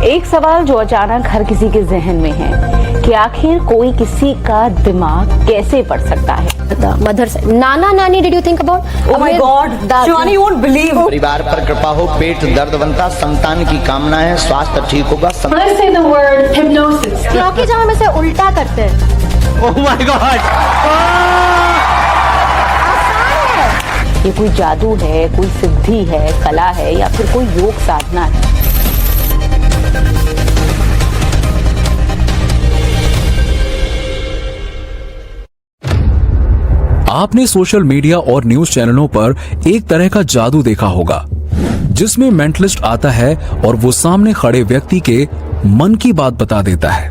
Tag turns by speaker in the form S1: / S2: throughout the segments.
S1: एक सवाल जो अचानक हर किसी के जहन में है कि आखिर कोई किसी का दिमाग कैसे पढ़ सकता है?
S2: मदर से नाना नानी did you think about?
S1: Oh my God, Shivani, you won't believe.
S3: परिवार पर कृपा हो, पेट दर्द बनता, संतान की कामना है, स्वास्थ्य ठीक होगा।
S1: Let's say the word hypnosis.
S2: क्योंकि जब हम इसे उल्टा करते हैं,
S3: ओह माय गॉड,
S1: ये कोई जादू है, कोई सिद्धि है, कला है या फिर कोई योग साधना है?
S4: आपने सोशल मीडिया और न्यूज चैनलों पर एक तरह का जादू देखा होगा जिसमें मेंटलिस्ट आता है और वो सामने खड़े व्यक्ति के मन की बात बता देता है।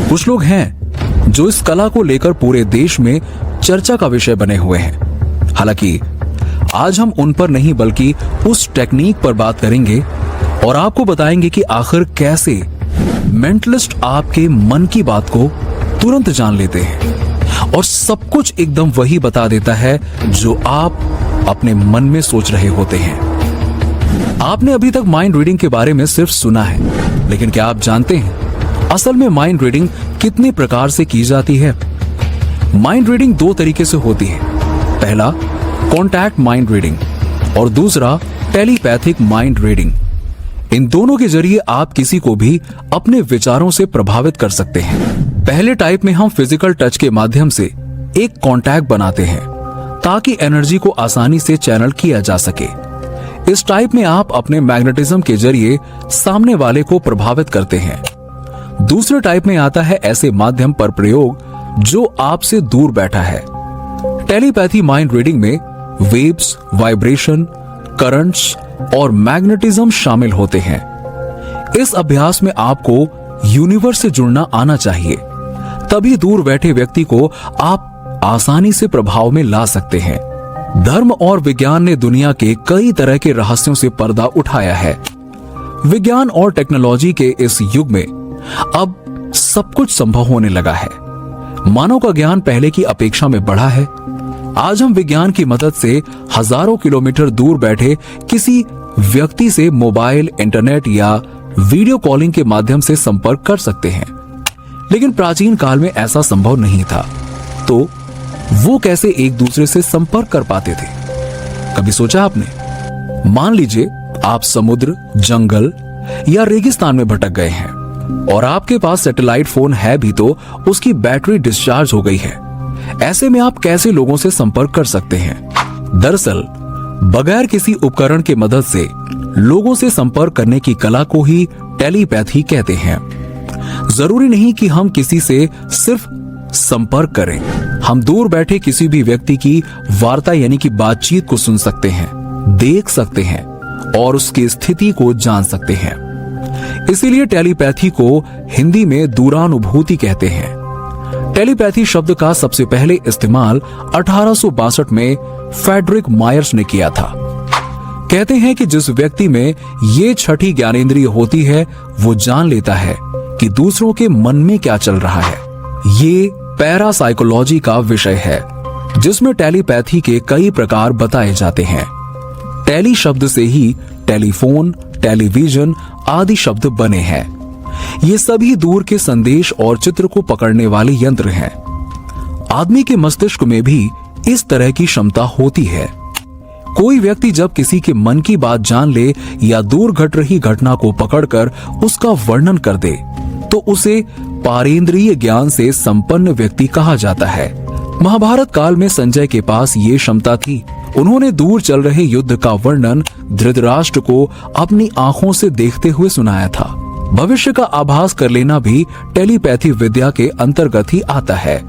S4: कुछ लोग हैं जो इस कला को लेकर पूरे देश में चर्चा का विषय बने हुए हैं। हालांकि आज हम उन पर नहीं बल्कि उस टेक्निक पर बात करेंगे और आपको बताएंगे कि आखिर कैसे मेंटलिस्ट आपके मन की बात को तुरंत जान लेते हैं और सब कुछ एकदम वही बता देता है जो आप अपने मन में सोच रहे होते हैं। आपने अभी तक माइंड रीडिंग के बारे में सिर्फ सुना है, लेकिन क्या आप जानते हैं असल में माइंड रीडिंग कितने प्रकार से की जाती है? माइंड रीडिंग दो तरीके से होती है। पहला कॉन्टैक्ट माइंड रीडिंग और दूसरा टेलीपैथिक माइंड रीडिंग। इन दोनों के जरिए आप किसी को भी अपने विचारों से प्रभावित कर सकते हैं। पहले टाइप में हम फिजिकल टच के माध्यम से एक कांटेक्ट बनाते हैं ताकि एनर्जी को आसानी से चैनल किया जा सके। इस टाइप में आप अपने मैग्नेटिज्म के जरिए सामने वाले को प्रभावित करते हैं। दूसरे टाइप में आता है ऐसे माध्यम पर प्रयोग जो आपसे दूर बैठा है। टेलीपैथी माइंड रीडिंग में वेव्स, वाइब्रेशन, करंट्स और मैग्नेटिज्म शामिल होते हैं। इस अभ्यास में आपको यूनिवर्स से जुड़ना आना चाहिए, तभी दूर बैठे व्यक्ति को आप आसानी से प्रभाव में ला सकते हैं। धर्म और विज्ञान ने दुनिया के कई तरह के रहस्यों से पर्दा उठाया है। विज्ञान और टेक्नोलॉजी के इस युग में अब सब कुछ संभव होने लगा है। मानव का ज्ञान पहले की अपेक्षा में बढ़ा है। आज हम विज्ञान की मदद से हजारों किलोमीटर दूर बैठे किसी व्यक्ति से मोबाइल, इंटरनेट या वीडियो कॉलिंग के माध्यम से संपर्क कर सकते हैं। लेकिन प्राचीन काल में ऐसा संभव नहीं था, तो वो कैसे एक दूसरे से संपर्क कर पाते थे? कभी सोचा आपने? मान लीजिए आप समुद्र, जंगल या रेगिस्तान में भटक गए हैं और आपके पास सैटेलाइट फोन है भी तो उसकी बैटरी डिस्चार्ज हो गई है। ऐसे में आप कैसे लोगों से संपर्क कर सकते हैं? दरअसल बगैर किसी उपकरण के मदद से लोगों से संपर्क करने की कला को ही टेलीपैथी कहते हैं। जरूरी नहीं कि हम किसी से सिर्फ संपर्क करें, हम दूर बैठे किसी भी व्यक्ति की वार्ता यानी कि बातचीत को सुन सकते हैं, देख सकते हैं और उसकी स्थिति को जान सकते हैं। इसीलिए टेलीपैथी को हिंदी में दूरानुभूति कहते हैं। टेलीपैथी शब्द का सबसे पहले इस्तेमाल 1862 में फ्रेडरिक मायर्स ने किया था। कहते हैं कि जिस व्यक्ति में ये छठी ज्ञानेंद्रिय होती है वो जान लेता है कि दूसरों के मन में क्या चल रहा है। ये पैरासाइकोलॉजी का विषय है जिसमें टेलीपैथी के कई प्रकार बताए जाते हैं। टेली शब्द से ही टेलीफोन, टेलीविजन आदि शब्द बने हैं। ये सभी दूर के संदेश और चित्र को पकड़ने वाले यंत्र हैं। आदमी के मस्तिष्क में भी इस तरह की क्षमता होती है। कोई व्यक्ति जब किसी के मन की बात जान ले या दूर घट रही घटना को पकड़कर उसका वर्णन कर दे तो उसे पारेंद्रिय ज्ञान से संपन्न व्यक्ति कहा जाता है। महाभारत काल में संजय के पास ये क्षमता थी। उन्होंने दूर चल रहे युद्ध का वर्णन धृतराष्ट्र को अपनी आंखों से देखते हुए सुनाया था। भविष्य का आभास कर लेना भी टेलीपैथी विद्या के अंतर्गत ही आता है।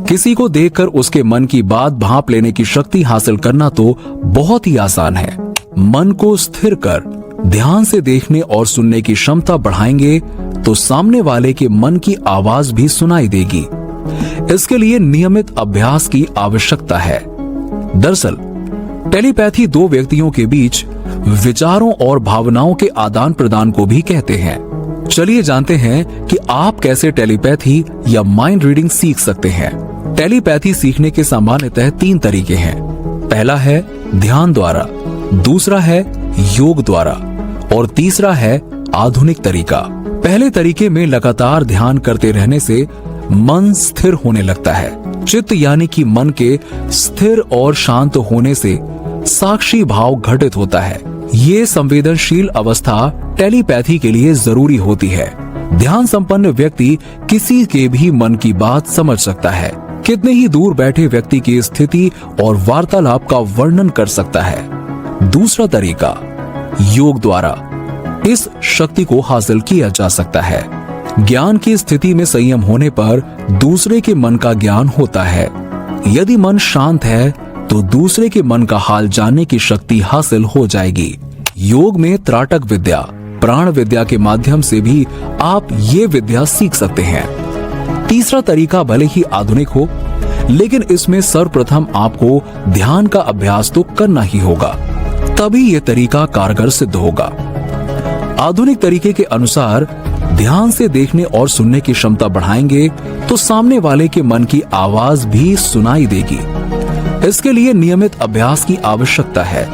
S4: किसी को देखकर उसके मन की बात भांप लेने की शक्ति हासिल करना तो बहुत ही आसान है। मन को स्थिर कर ध्यान से देखने और सुनने की क्षमता बढ़ाएंगे तो सामने वाले के मन की आवाज भी सुनाई देगी। इसके लिए नियमित अभ्यास की आवश्यकता है। दरअसल टेलीपैथी दो व्यक्तियों के बीच विचारों और भावनाओं के आदान प्रदान को भी कहते हैं। चलिए जानते हैं कि आप कैसे टेलीपैथी या माइंड रीडिंग सीख सकते हैं। टेलीपैथी सीखने के सामान्यतः 3 तरीके हैं। पहला है ध्यान द्वारा, दूसरा है योग द्वारा और तीसरा है आधुनिक तरीका। पहले तरीके में लगातार ध्यान करते रहने से मन स्थिर होने लगता है। चित्त यानी कि मन के स्थिर और शांत होने से साक्षी भाव घटित होता है। ये संवेदनशील अवस्था टेलीपैथी के लिए जरूरी होती है। ध्यान संपन्न व्यक्ति किसी के भी मन की बात समझ सकता है, कितने ही दूर बैठे व्यक्ति की स्थिति और वार्तालाप का वर्णन कर सकता है। दूसरा तरीका, योग द्वारा इस शक्ति को हासिल किया जा सकता है। ज्ञान की स्थिति में संयम होने पर दूसरे के मन का ज्ञान होता है। यदि मन शांत है तो दूसरे के मन का हाल जानने की शक्ति हासिल हो जाएगी। योग में त्राटक विद्या, प्राण विद्या के माध्यम से भी आप ये विद्या सीख सकते हैं। तीसरा तरीका भले ही आधुनिक हो, लेकिन इसमें सर्वप्रथम आपको ध्यान का अभ्यास तो करना ही होगा, तभी यह तरीका कारगर सिद्ध होगा। आधुनिक तरीके के अनुसार ध्यान से देखने और सुनने की क्षमता बढ़ाएंगे तो सामने वाले के मन की आवाज भी सुनाई देगी। इसके लिए नियमित अभ्यास की आवश्यकता है।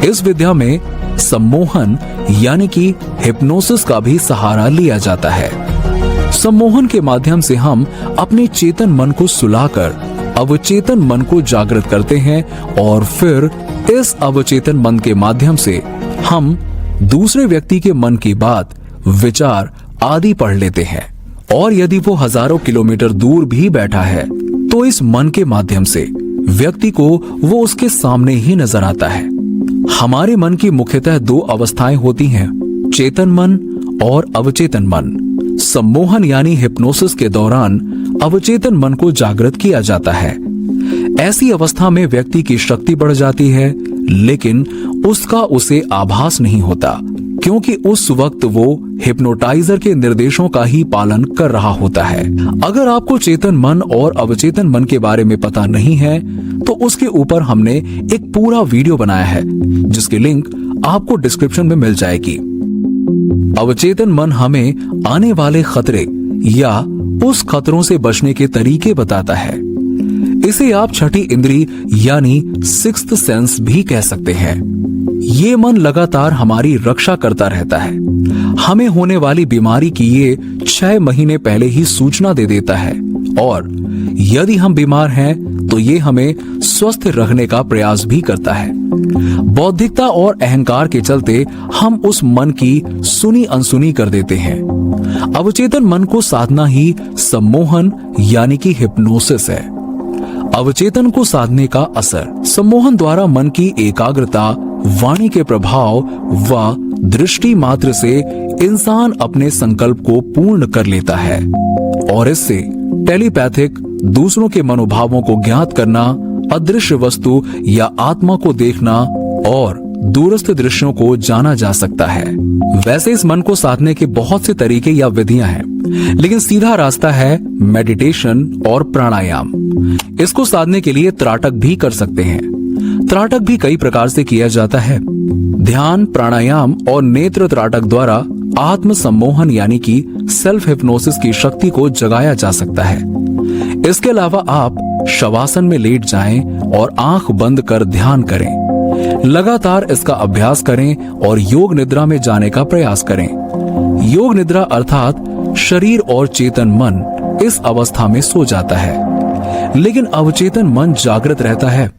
S4: इस विद्या में सम्मोहन यानी कि हिप्नोसिस का भी सहारा लिया जाता है। सम्मोहन के माध्यम से हम अपने चेतन मन को सुलाकर अवचेतन मन को जागृत करते हैं और फिर इस अवचेतन मन के माध्यम से हम दूसरे व्यक्ति के मन की बात, विचार आदि पढ़ लेते हैं। और यदि वो हजारों किलोमीटर दूर भी बैठा है तो इस मन के माध्यम से व्यक्ति को वो उसके सामने ही नजर आता है। हमारे मन की मुख्यतः दो अवस्थाएं होती हैं, चेतन मन और अवचेतन मन। सम्मोहन यानी हिप्नोसिस के दौरान अवचेतन मन को जागृत किया जाता है। ऐसी अवस्था में व्यक्ति की शक्ति बढ़ जाती है, लेकिन उसका उसे आभास नहीं होता, क्योंकि उस वक्त वो हिप्नोटाइजर के निर्देशों का ही पालन कर रहा होता है। अगर आपको चेतन मन और अवचेतन मन के बारे में पता नहीं है तो उसके ऊपर हमने एक पूरा वीडियो बनाया है, जिसकी लिंक आपको डिस्क्रिप्शन में मिल जाएगी। अवचेतन मन हमें आने वाले खतरे या उस खतरों से बचने के तरीके बताता है। इसे आप छठी इंद्री यानी सिक्स्थ सेंस भी कह सकते हैं। ये मन लगातार हमारी रक्षा करता रहता है। हमें होने वाली बीमारी की ये 6 महीने पहले ही सूचना दे देता है, और यदि हम बीमार हैं तो ये हमें स्वस्थ रखने का प्रयास भी करता है। बौद्धिकता और अहंकार के चलते हम उस मन की सुनी अनसुनी कर देते हैं। अवचेतन मन को साधना ही सम्मोहन यानी कि हिप्नोसिस है। अवचेतन को साधने का असर, सम्मोहन द्वारा मन की एकाग्रता, वाणी के प्रभाव व दृष्टि मात्र से इंसान अपने संकल्प को पूर्ण कर लेता है, और इससे टेलीपैथिक दूसरों के मनोभावों को ज्ञात करना, अदृश्य वस्तु या आत्मा को देखना और दूरस्थ दृश्यों को जाना जा सकता है। वैसे इस मन को साधने के बहुत से तरीके या विधियां हैं, लेकिन सीधा रास्ता है मेडिटेशन और प्राणायाम। इसको साधने के लिए त्राटक भी कर सकते हैं। त्राटक भी कई प्रकार से किया जाता है। ध्यान, प्राणायाम और नेत्र त्राटक द्वारा आत्म सम्मोहन यानी कि सेल्फ हिप्नोसिस की शक्ति को जगाया जा सकता है। इसके अलावा आप शवासन में लेट जाएं और आंख बंद कर ध्यान करें। लगातार इसका अभ्यास करें और योग निद्रा में जाने का प्रयास करें। योग निद्रा अर्थात शरीर और चेतन मन इस अवस्था में सो जाता है, लेकिन अवचेतन मन जागृत रहता है।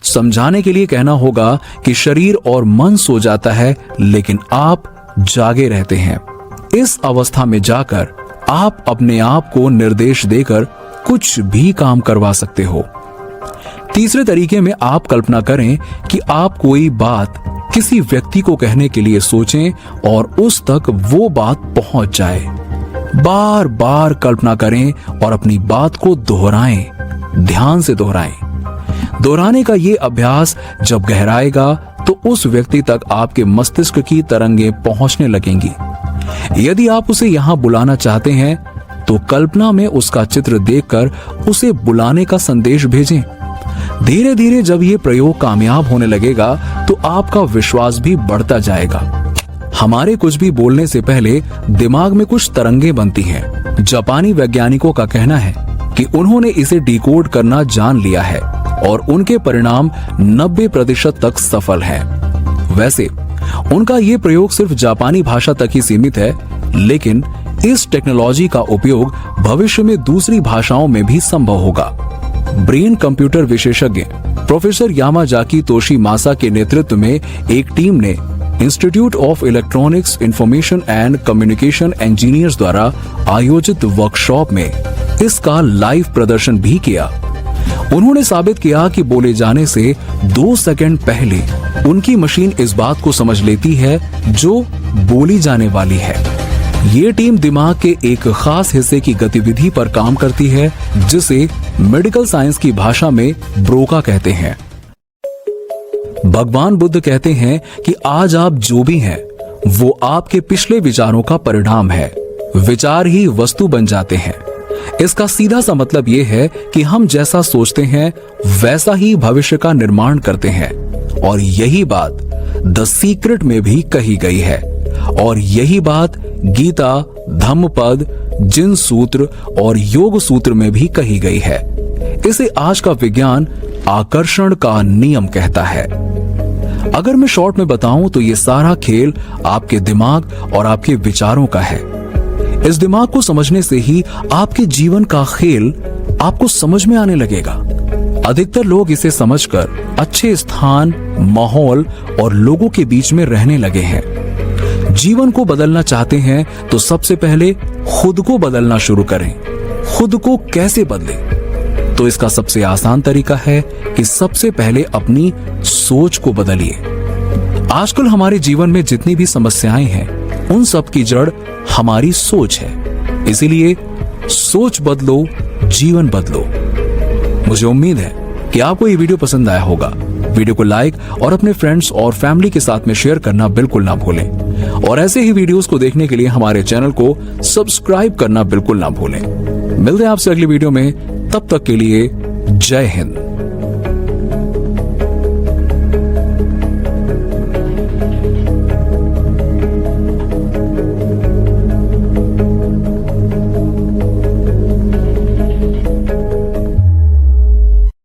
S4: समझाने के लिए कहना होगा कि शरीर और मन सो जाता है, लेकिन आप जागे रहते हैं। इस अवस्था में जाकर आप अपने आप को निर्देश देकर कुछ भी काम करवा सकते हो। तीसरे तरीके में आप कल्पना करें कि आप कोई बात किसी व्यक्ति को कहने के लिए सोचें और उस तक वो बात पहुंच जाए। बार बार कल्पना करें और अपनी बात को दोहराएं, ध्यान से दोहराएं। दोहराने का ये अभ्यास जब गहराएगा तो उस व्यक्ति तक आपके मस्तिष्क की तरंगें पहुंचने लगेंगी। यदि आप उसे यहां बुलाना चाहते हैं तो कल्पना में उसका चित्र देखकर उसे बुलाने का संदेश भेजें। धीरे धीरे जब ये प्रयोग कामयाब होने लगेगा तो आपका विश्वास भी बढ़ता जाएगा। हमारे कुछ भी बोलने से पहले दिमाग में कुछ तरंगें बनती हैं। जापानी वैज्ञानिकों का कहना है कि उन्होंने इसे डिकोड करना जान लिया है और उनके परिणाम 90% तक सफल हैं। वैसे उनका ये प्रयोग सिर्फ जापानी भाषा तक ही सीमित है, लेकिन इस टेक्नोलॉजी का उपयोग भविष्य में दूसरी भाषाओं में भी संभव होगा। ब्रेन कंप्यूटर विशेषज्ञ प्रोफेसर यामाजाकी तोशीमासा के नेतृत्व में एक टीम ने institute of electronics information and communication engineers द्वारा आयोजित वर्कशॉप में इसका लाइव प्रदर्शन भी किया। उन्होंने साबित किया कि बोले जाने से 2 सेकंड पहले उनकी मशीन इस बात को समझ लेती है जो बोली जाने वाली है। ये टीम दिमाग के एक खास हिस्से की गतिविधि पर काम करती है, जिसे मेडिकल साइंस की भाषा में ब्रोका कहते हैं। भगवान बुद्ध कहते हैं कि आज आप जो भी हैं, वो आपके पिछले विचारों का परिणाम है। विचार ही वस्तु बन जाते हैं। इसका सीधा सा मतलब ये है कि हम जैसा सोचते हैं वैसा ही भविष्य का निर्माण करते हैं। और यही बात द सीक्रेट में भी कही गई है, और यही बात गीता, धम्मपद, जिन सूत्र और योग सूत्र में भी कही गई है। इसे आज का विज्ञान आकर्षण का नियम कहता है। अगर मैं शॉर्ट में बताऊं तो ये सारा खेल आपके दिमाग और आपके विचारों का है। इस दिमाग को समझने से ही आपके जीवन का खेल आपको समझ में आने लगेगा। अधिकतर लोग इसे समझकर अच्छे स्थान, माहौल और लोगों के बीच में रहने लगे हैं। जीवन को बदलना चाहते हैं तो सबसे पहले खुद को बदलना शुरू करें। खुद को कैसे बदलें? तो इसका सबसे आसान तरीका है कि सबसे पहले अपनी सोच को बदलिए। आजकल हमारे जीवन में जितनी भी समस्याएं हैं, उन सब की जड़ हमारी सोच है। इसीलिए सोच बदलो, जीवन बदलो। मुझे उम्मीद है कि आपको ये वीडियो पसंद आया होगा। वीडियो को लाइक और अपने फ्रेंड्स और फैमिली के साथ में शेयर करना बिल्कुल ना भूलें। और ऐसे ही वीडियोस को देखने के लिए हमारे चैनल को सब्सक्राइब करना बिल्कुल ना भूलें। मिलते हैं आपसे अगली वीडियो में, तब तक के लिए जय हिंद।